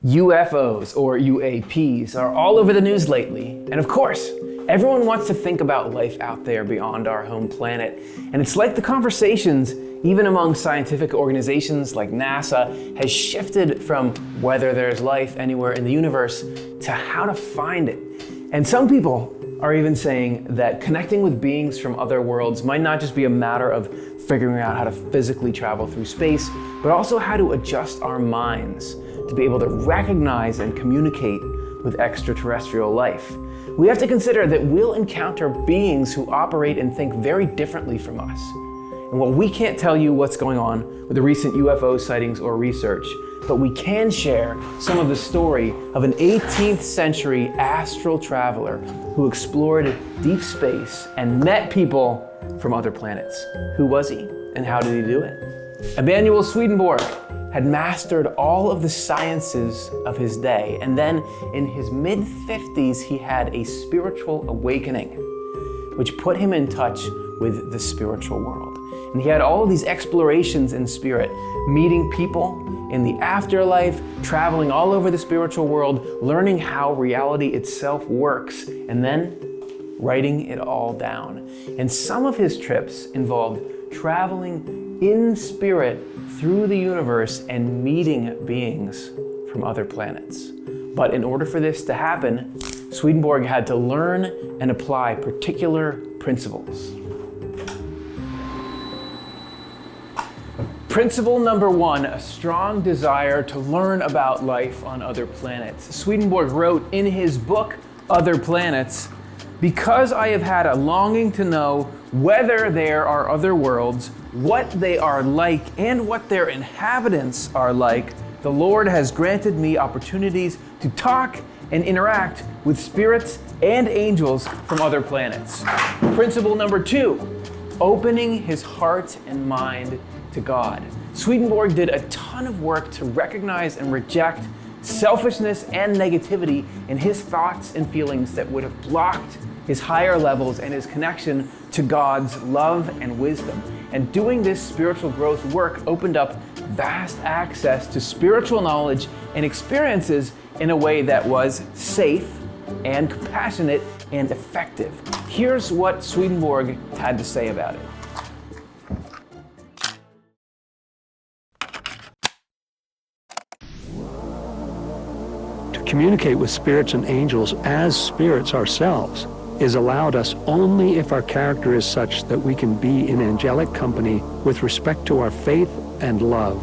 UFOs, or UAPs, are all over the news lately. And of course, everyone wants to think about life out there beyond our home planet. And it's like the conversations, even among scientific organizations like NASA, has shifted from whether there's life anywhere in the universe to how to find it. And some people are even saying that connecting with beings from other worlds might not just be a matter of figuring out how to physically travel through space, but also how to adjust our minds to be able to recognize and communicate with extraterrestrial life. We have to consider that we'll encounter beings who operate and think very differently from us. And while we can't tell you what's going on with the recent UFO sightings or research, but we can share some of the story of an 18th century astral traveler who explored deep space and met people from other planets. Who was he and how did he do it? Emanuel Swedenborg had mastered all of the sciences of his day, and then in his mid-50s he had a spiritual awakening which put him in touch with the spiritual world. And he had all of these explorations in spirit, meeting people in the afterlife, traveling all over the spiritual world, learning how reality itself works, and then writing it all down. And some of his trips involved traveling in spirit through the universe and meeting beings from other planets. But in order for this to happen, Swedenborg had to learn and apply particular principles. Principle number one, a strong desire to learn about life on other planets. Swedenborg wrote in his book, Other Planets, "Because I have had a longing to know whether there are other worlds, what they are like, and what their inhabitants are like, the Lord has granted me opportunities to talk and interact with spirits and angels from other planets." Principle number two, opening his heart and mind to God. Swedenborg did a ton of work to recognize and reject selfishness and negativity in his thoughts and feelings that would have blocked his higher levels and his connection to God's love and wisdom. And doing this spiritual growth work opened up vast access to spiritual knowledge and experiences in a way that was safe and compassionate and effective. Here's what Swedenborg had to say about it. To communicate with spirits and angels as spirits ourselves is allowed us only if our character is such that we can be in angelic company with respect to our faith and love.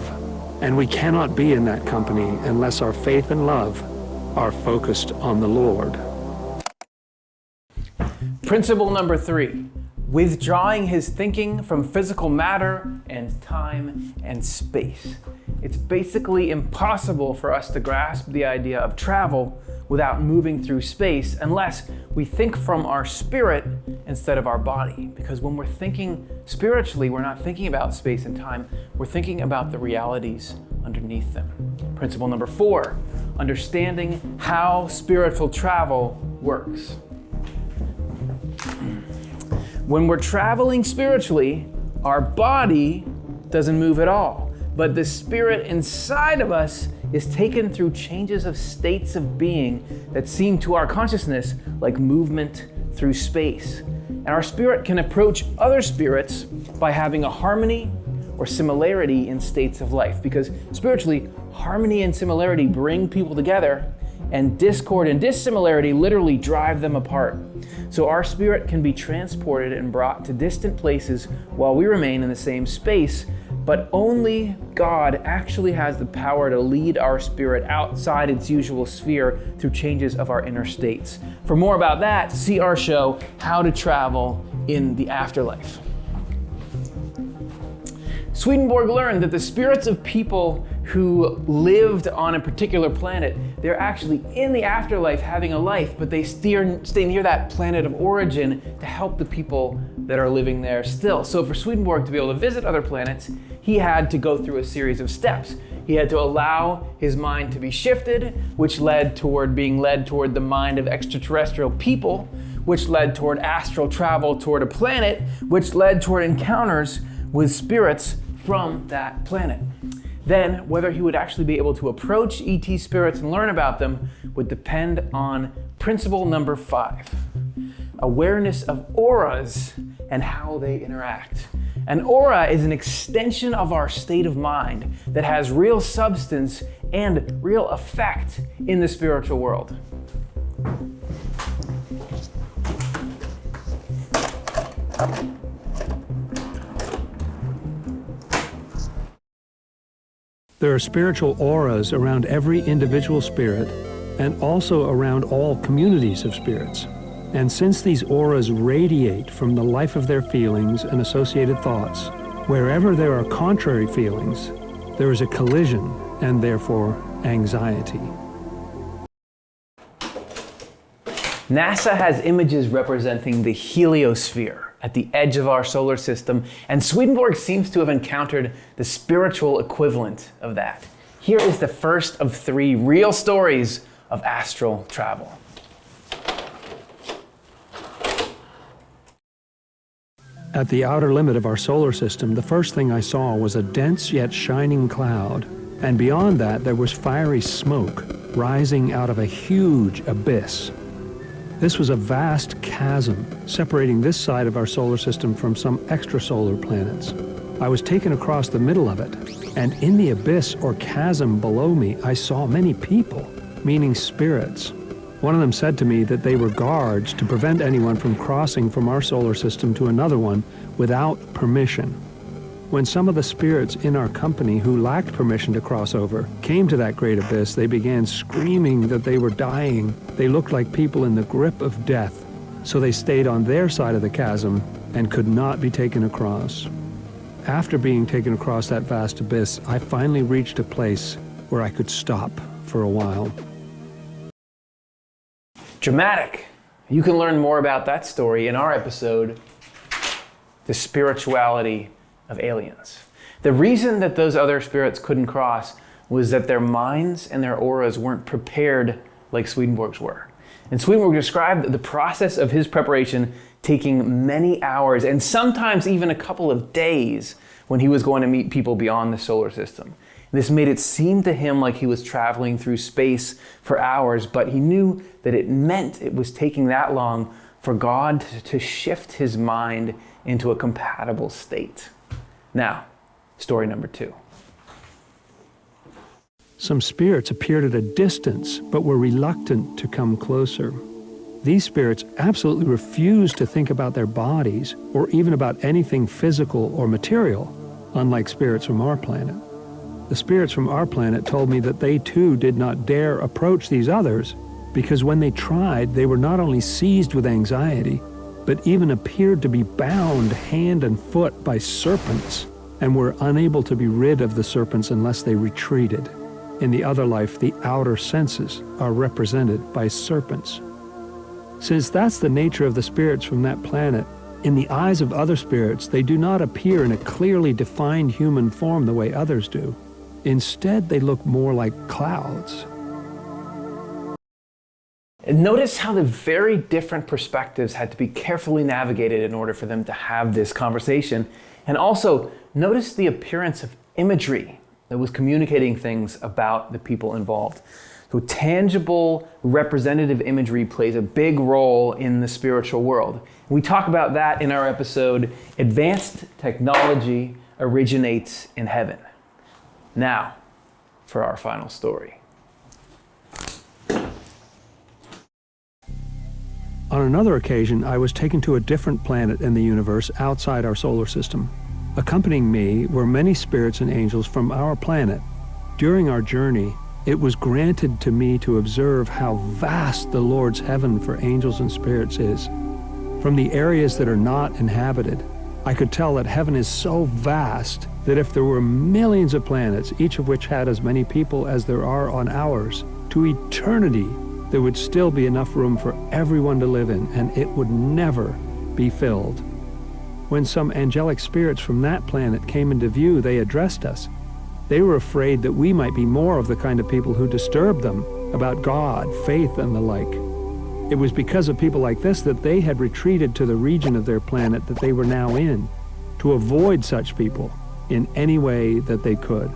And we cannot be in that company unless our faith and love are focused on the Lord. Principle number three, withdrawing his thinking from physical matter and time and space. It's basically impossible for us to grasp the idea of travel without moving through space unless we think from our spirit instead of our body. Because when we're thinking spiritually, we're not thinking about space and time, we're thinking about the realities underneath them. Principle number four, understanding how spiritual travel works. When we're traveling spiritually, our body doesn't move at all, but the spirit inside of us is taken through changes of states of being that seem to our consciousness like movement through space. And our spirit can approach other spirits by having a harmony or similarity in states of life, because spiritually, harmony and similarity bring people together, and discord and dissimilarity literally drive them apart. So our spirit can be transported and brought to distant places while we remain in the same space, but only God actually has the power to lead our spirit outside its usual sphere through changes of our inner states. For more about that, see our show, How to Travel in the Afterlife. Swedenborg learned that the spirits of people who lived on a particular planet, they're actually in the afterlife having a life, but they stay near that planet of origin to help the people that are living there still. So for Swedenborg to be able to visit other planets, he had to go through a series of steps. He had to allow his mind to be shifted, which led toward being led toward the mind of extraterrestrial people, which led toward astral travel toward a planet, which led toward encounters with spirits from that planet. Then, whether he would actually be able to approach ET spirits and learn about them would depend on principle number 5, awareness of auras and how they interact. An aura is an extension of our state of mind that has real substance and real effect in the spiritual world. There are spiritual auras around every individual spirit and also around all communities of spirits. And since these auras radiate from the life of their feelings and associated thoughts, wherever there are contrary feelings, there is a collision and therefore anxiety. NASA has images representing the heliosphere at the edge of our solar system, and Swedenborg seems to have encountered the spiritual equivalent of that. Here is the first of 3 real stories of astral travel. At the outer limit of our solar system, the first thing I saw was a dense yet shining cloud, and beyond that there was fiery smoke rising out of a huge abyss. This was a vast chasm separating this side of our solar system from some extrasolar planets. I was taken across the middle of it, and in the abyss or chasm below me, I saw many people, meaning spirits. One of them said to me that they were guards to prevent anyone from crossing from our solar system to another one without permission. When some of the spirits in our company who lacked permission to cross over came to that great abyss, they began screaming that they were dying. They looked like people in the grip of death, so they stayed on their side of the chasm and could not be taken across. After being taken across that vast abyss, I finally reached a place where I could stop for a while. Dramatic. You can learn more about that story in our episode, The Spirituality of Aliens. The reason that those other spirits couldn't cross was that their minds and their auras weren't prepared like Swedenborg's were. And Swedenborg described the process of his preparation taking many hours and sometimes even a couple of days when he was going to meet people beyond the solar system. This made it seem to him like he was traveling through space for hours, but he knew that it meant it was taking that long for God to shift his mind into a compatible state. Now, story number 2. Some spirits appeared at a distance, but were reluctant to come closer. These spirits absolutely refused to think about their bodies or even about anything physical or material, unlike spirits from our planet. The spirits from our planet told me that they too did not dare approach these others because when they tried, they were not only seized with anxiety, but even appeared to be bound hand and foot by serpents and were unable to be rid of the serpents unless they retreated. In the other life, the outer senses are represented by serpents. Since that's the nature of the spirits from that planet, in the eyes of other spirits, they do not appear in a clearly defined human form the way others do. Instead, they look more like clouds. And notice how the very different perspectives had to be carefully navigated in order for them to have this conversation. And also, notice the appearance of imagery that was communicating things about the people involved. So tangible, representative imagery plays a big role in the spiritual world. We talk about that in our episode, Advanced Technology Originates in Heaven. Now, for our final story. On another occasion, I was taken to a different planet in the universe outside our solar system. Accompanying me were many spirits and angels from our planet. During our journey, it was granted to me to observe how vast the Lord's heaven for angels and spirits is. From the areas that are not inhabited, I could tell that heaven is so vast that if there were millions of planets, each of which had as many people as there are on ours, to eternity, there would still be enough room for everyone to live in, and it would never be filled. When some angelic spirits from that planet came into view, they addressed us. They were afraid that we might be more of the kind of people who disturbed them about God, faith, and the like. It was because of people like this that they had retreated to the region of their planet that they were now in, to avoid such people in any way that they could.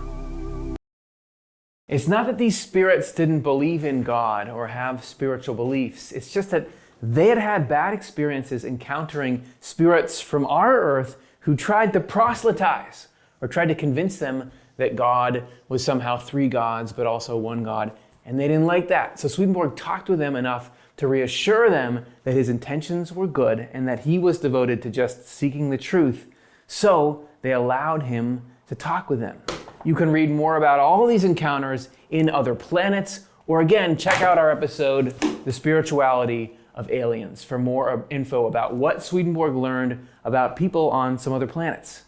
It's not that these spirits didn't believe in God or have spiritual beliefs. It's just that they had had bad experiences encountering spirits from our earth who tried to proselytize or tried to convince them that God was somehow three gods, but also one God, and they didn't like that. So Swedenborg talked with them enough to reassure them that his intentions were good and that he was devoted to just seeking the truth. So they allowed him to talk with them. You can read more about all these encounters in Other Planets, or again, check out our episode, The Spirituality of Aliens, for more info about what Swedenborg learned about people on some other planets.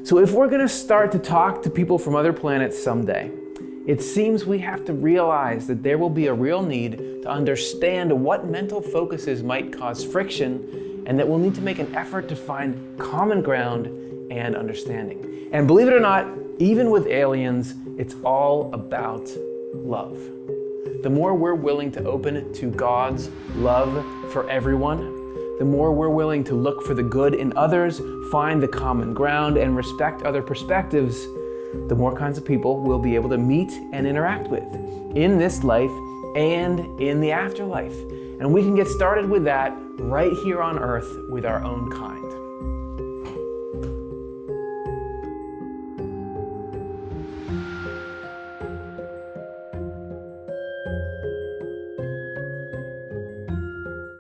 So if we're going to start to talk to people from other planets someday, it seems we have to realize that there will be a real need to understand what mental focuses might cause friction, and that we'll need to make an effort to find common ground and understanding. And believe it or not, even with aliens, it's all about love. The more we're willing to open to God's love for everyone, the more we're willing to look for the good in others, find the common ground, and respect other perspectives, the more kinds of people we'll be able to meet and interact with in this life and in the afterlife. And we can get started with that right here on Earth with our own kind.